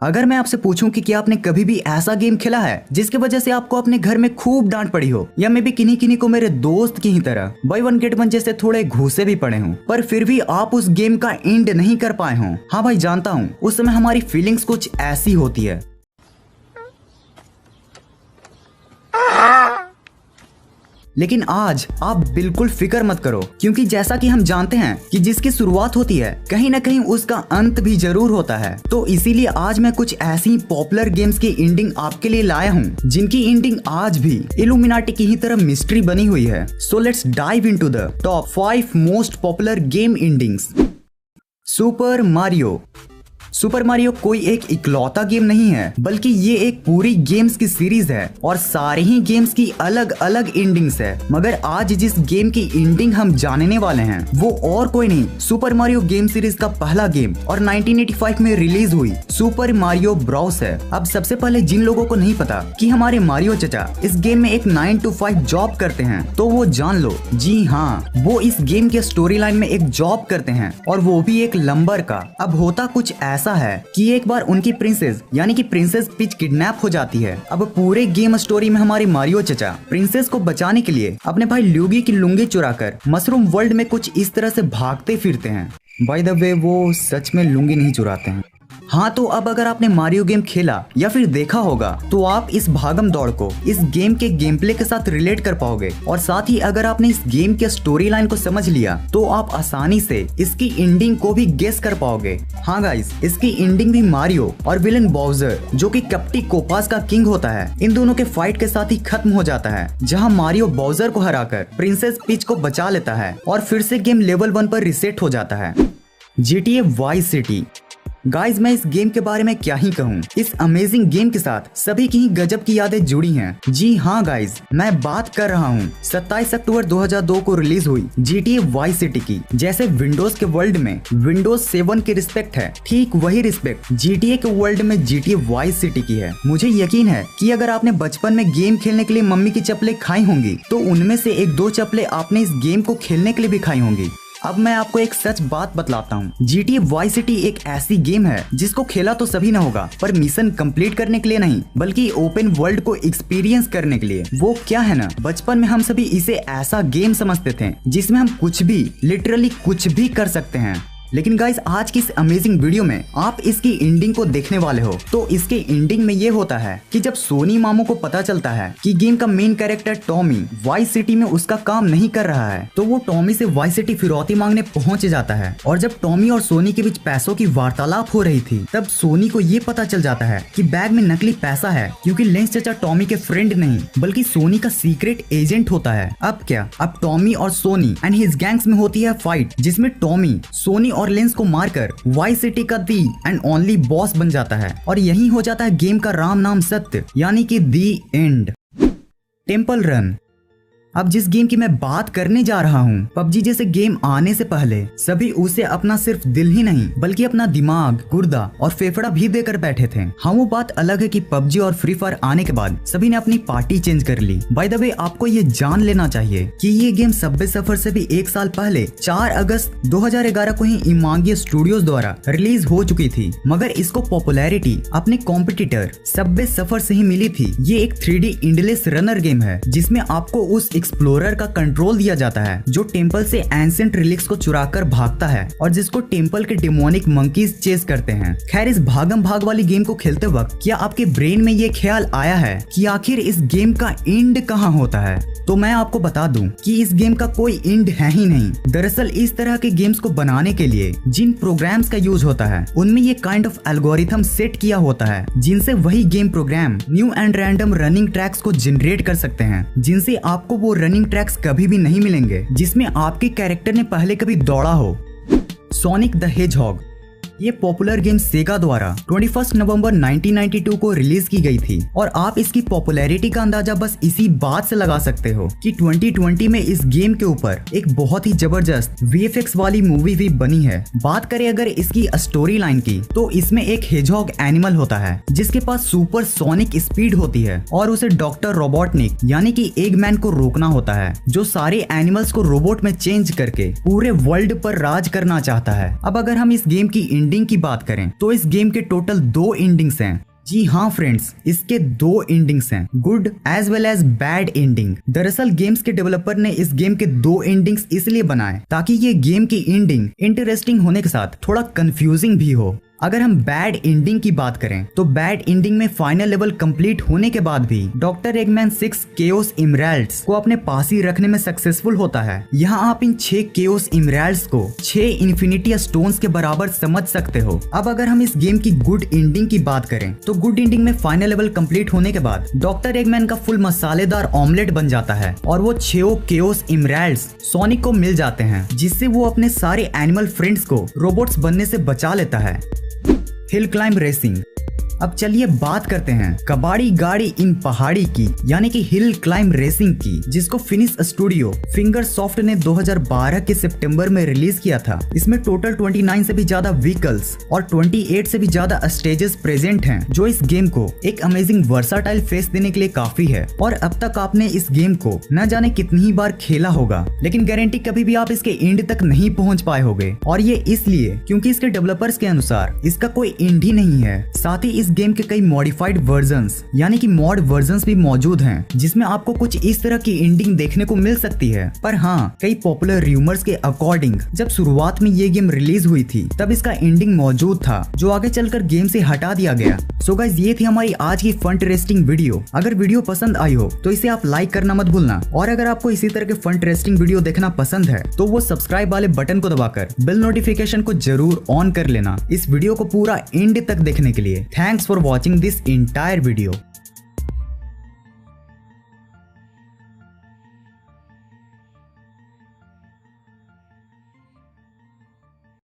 अगर मैं आपसे पूछूं कि क्या आपने कभी भी ऐसा गेम खेला है जिसकी वजह से आपको अपने घर में खूब डांट पड़ी हो, या मे भी किन्हीं किन्हीं को मेरे दोस्त की ही तरह बाय वन गेट वन जैसे थोड़े घूसे भी पड़े हों, पर फिर भी आप उस गेम का एंड नहीं कर पाए हों। हाँ भाई, जानता हूँ उस समय हमारी फीलिंग्स कुछ ऐसी होती है। लेकिन आज आप बिल्कुल फिक्र मत करो, क्योंकि जैसा कि हम जानते हैं कि जिसकी शुरुआत होती है कहीं ना कहीं उसका अंत भी जरूर होता है। तो इसीलिए आज मैं कुछ ऐसी पॉपुलर गेम्स की एंडिंग आपके लिए लाया हूँ जिनकी एंडिंग आज भी इल्यूमिनाटी की ही तरह मिस्ट्री बनी हुई है। So let's dive into the top 5 most popular game endings. Super Mario. Super Mario कोई एक इकलौता गेम नहीं है, बल्कि ये एक पूरी गेम्स की सीरीज है और सारे ही गेम्स की अलग अलग एंडिंग्स है। मगर आज जिस गेम की एंडिंग हम जानने वाले हैं वो और कोई नहीं, सुपर मारियो गेम सीरीज का पहला गेम और 1985 में रिलीज हुई सुपर मारियो ब्रॉस है। अब सबसे पहले जिन लोगों को नहीं पता कि हमारे मारियो चचा इस गेम में एक 9 to 5 जॉब करते हैं, तो वो जान लो, जी हाँ, वो इस गेम के स्टोरी लाइन में एक जॉब करते हैं और वो भी एक लंबर का। अब होता कुछ ऐसा है कि एक बार उनकी प्रिंसेस यानी कि प्रिंसेस पीच किडनैप हो जाती है। अब पूरे गेम स्टोरी में हमारे मारियो चचा प्रिंसेस को बचाने के लिए अपने भाई ल्यूगी की लुंगी चुराकर मशरूम वर्ल्ड में कुछ इस तरह से भागते फिरते हैं। बाय द वे, वो सच में लुंगी नहीं चुराते हैं। हाँ, तो अब अगर आपने मारियो गेम खेला या फिर देखा होगा तो आप इस भागम दौड़ को इस गेम के गेम प्ले के साथ रिलेट कर पाओगे, और साथ ही अगर आपने इस गेम के स्टोरी लाइन को समझ लिया तो आप आसानी से इसकी एंडिंग को भी गेस कर पाओगे। हाँ गाइस, इसकी एंडिंग भी मारियो और विलन बाउजर, जो कि कप्टी कोपास का किंग होता है, इन दोनों के फाइट के साथ ही खत्म हो जाता है, जहाँ मारियो बाउजर को हराकर प्रिंसेस पीच को बचा लेता है और फिर से गेम लेवल 1 पर रिसेट हो जाता है। GTA vice city. गाइज, मैं इस गेम के बारे में क्या ही कहूँ, इस अमेजिंग गेम के साथ सभी की ही गजब की यादें जुड़ी हैं। जी हाँ गाइज, मैं बात कर रहा हूँ 27 अक्टूबर 2002 को रिलीज हुई GTA वाइस सिटी की। जैसे विंडोज के वर्ल्ड में विंडोज 7 की रिस्पेक्ट है, ठीक वही रिस्पेक्ट GTA के वर्ल्ड में GTA वाइस सिटी की है। मुझे यकीन है कि अगर आपने बचपन में गेम खेलने के लिए मम्मी की चप्पलें खाई होंगी तो उनमें से 1-2 चप्पलें आपने इस गेम को खेलने के लिए भी खाई होंगी। अब मैं आपको एक सच बात बतलाता हूँ, GTA वाइस सिटी एक ऐसी गेम है जिसको खेला तो सभी ना होगा, पर मिशन कंप्लीट करने के लिए नहीं, बल्कि ओपन वर्ल्ड को एक्सपीरियंस करने के लिए। वो क्या है ना, बचपन में हम सभी इसे ऐसा गेम समझते थे जिसमें हम कुछ भी, लिटरली कुछ भी कर सकते हैं। लेकिन गाइस, आज की इस अमेजिंग वीडियो में आप इसकी एंडिंग को देखने वाले हो। तो इसके एंडिंग में ये होता है कि जब सोनी मामू को पता चलता है कि गेम का main character Tommy vice city में उसका काम नहीं कर रहा है, तो वो टॉमी से वाइस सिटी फिरौती मांगने पहुंच जाता है। और जब टॉमी और सोनी के बीच पैसों की वार्तालाप हो रही थी, तब सोनी को ये पता चल जाता है कि बैग में नकली पैसा है, क्योंकि लेंस चचा टॉमी के फ्रेंड नहीं बल्कि सोनी का सीक्रेट एजेंट होता है। अब क्या, अब टॉमी और सोनी एंड हिज गैंग्स में होती है फाइट, जिसमें टॉमी सोनी और लेंस को मारकर वाइस सिटी का दी एंड ओनली बॉस बन जाता है, और यही हो जाता है गेम का राम नाम सत्य, यानी कि दी एंड। Temple run. अब जिस गेम की मैं बात करने जा रहा हूँ, पबजी जैसे गेम आने से पहले सभी उसे अपना सिर्फ दिल ही नहीं बल्कि अपना दिमाग, गुर्दा और फेफड़ा भी देकर बैठे थे। हाँ, वो बात अलग है कि पबजी और फ्री फायर आने के बाद सभी ने अपनी पार्टी चेंज कर ली। बाय द वे, आपको ये जान लेना चाहिए कि ये गेम सबवे सफर से भी 1 साल पहले 4 अगस्त 2011 को ही इमांगी स्टूडियोज द्वारा रिलीज हो चुकी थी, मगर इसको पॉपुलैरिटी अपने कॉम्पिटिटर सबवे सफर से ही मिली थी। ये एक 3D इंडलेस रनर गेम है जिसमें आपको उस एक्सप्लोरर का कंट्रोल दिया जाता है जो टेंपल से एंशिएंट रिलिक्स को चुराकर भागता है और जिसको टेंपल के डेमोनिक मंकीज चेस करते हैं। खैर, इस भागम भाग वाली गेम को खेलते वक्त क्या आपके ब्रेन में ये ख्याल आया है कि आखिर इस गेम का एंड कहाँ होता है? तो मैं आपको बता दूं कि इस गेम का कोई एंड है ही नहीं। दरअसल इस तरह के गेम्स को बनाने के लिए जिन प्रोग्राम्स का यूज होता है उनमें ये काइंड ऑफ एल्गोरिथम सेट किया होता है, जिनसे वही game program new and random running tracks को जनरेट कर सकते हैं, जिनसे आपको वो रनिंग ट्रैक्स कभी भी नहीं मिलेंगे जिसमें आपके कैरेक्टर ने पहले कभी दौड़ा हो। Sonic the hedgehog. ये पॉपुलर गेम सेगा द्वारा 21 नवंबर 1992 को रिलीज की गई थी, और आप इसकी पॉपुलैरिटी का अंदाजा बस इसी बात से लगा सकते हो कि 2020 में इस गेम के ऊपर एक बहुत ही जबरदस्त VFX वाली मूवी भी बनी है। बात करें अगर इसकी स्टोरी लाइन की, तो इसमें एक हेजहॉग एनिमल होता है जिसके पास सुपर सोनिक स्पीड होती है और उसे डॉक्टर रोबोटनिक यानी कि एगमैन को रोकना होता है, जो सारे एनिमल्स को रोबोट में चेंज करके पूरे वर्ल्ड पर राज करना चाहता है। अब अगर हम इस गेम की एंडिंग की बात करें तो इस गेम के टोटल 2 एंडिंग्स हैं। जी हाँ फ्रेंड्स, इसके 2 एंडिंग्स हैं, good as well as bad ending. दरअसल गेम्स के डेवलपर ने इस गेम के 2 एंडिंग्स इसलिए बनाए ताकि ये गेम की एंडिंग इंटरेस्टिंग होने के साथ थोड़ा कंफ्यूजिंग भी हो। अगर हम बैड एंडिंग की बात करें तो बैड एंडिंग में फाइनल लेवल कंप्लीट होने के बाद भी डॉक्टर एगमैन 6 केओस इमराल्ड्स को अपने पास ही रखने में सक्सेसफुल होता है। यहाँ आप इन 6 केओस इमराल्ड्स को 6 इन्फिनिटी स्टोन्स के बराबर समझ सकते हो। अब अगर हम इस गेम की गुड एंडिंग की बात करें तो गुड एंडिंग में फाइनल लेवल कंप्लीट होने के बाद डॉक्टर एगमैन का फुल मसालेदार ऑमलेट बन जाता है और वो 6 केओस इमराल्ड्स सोनिक को मिल जाते हैं, जिससे वो अपने सारे एनिमल फ्रेंड्स को रोबोट्स बनने से बचा लेता है। Hill climb racing. अब चलिए बात करते हैं कबाड़ी गाड़ी इन पहाड़ी की, यानी कि हिल क्लाइंब रेसिंग की, जिसको फिनिश स्टूडियो फिंगर सॉफ्ट ने 2012 के सितंबर में रिलीज किया था। इसमें टोटल 29 से भी ज्यादा व्हीकल्स और 28 से भी ज्यादा स्टेजेस प्रेजेंट हैं, जो इस गेम को एक अमेजिंग वर्साटाइल फेस देने के लिए काफी है। और अब तक आपने इस गेम को न जाने कितनी ही बार खेला होगा, लेकिन गारंटी कभी भी आप इसके एंड तक नहीं पहुंच पाए होगे। और ये इसलिए क्योंकि इसके डेवलपर्स के अनुसार इसका कोई एंड ही नहीं है। साथ ही इस गेम के कई मॉडिफाइड वर्जन्स यानी कि मॉड वर्जन्स भी मौजूद हैं, जिसमें आपको कुछ इस तरह की एंडिंग देखने को मिल सकती है। पर हाँ, कई पॉपुलर रूमर्स के अकॉर्डिंग जब शुरुआत में ये गेम रिलीज हुई थी तब इसका एंडिंग मौजूद था, जो आगे चलकर गेम से हटा दिया गया। सो गाइस, ये थी हमारी आज की फन टेस्टिंग वीडियो। अगर वीडियो पसंद आई हो तो इसे आप लाइक करना मत भूलना, और अगर आपको इसी तरह के फन टेस्टिंग वीडियो देखना पसंद है तो वो सब्सक्राइब वाले बटन को दबाकर बेल नोटिफिकेशन को जरूर ऑन कर लेना इस वीडियो को पूरा एंड तक देखने के लिए। Thanks for watching this entire video।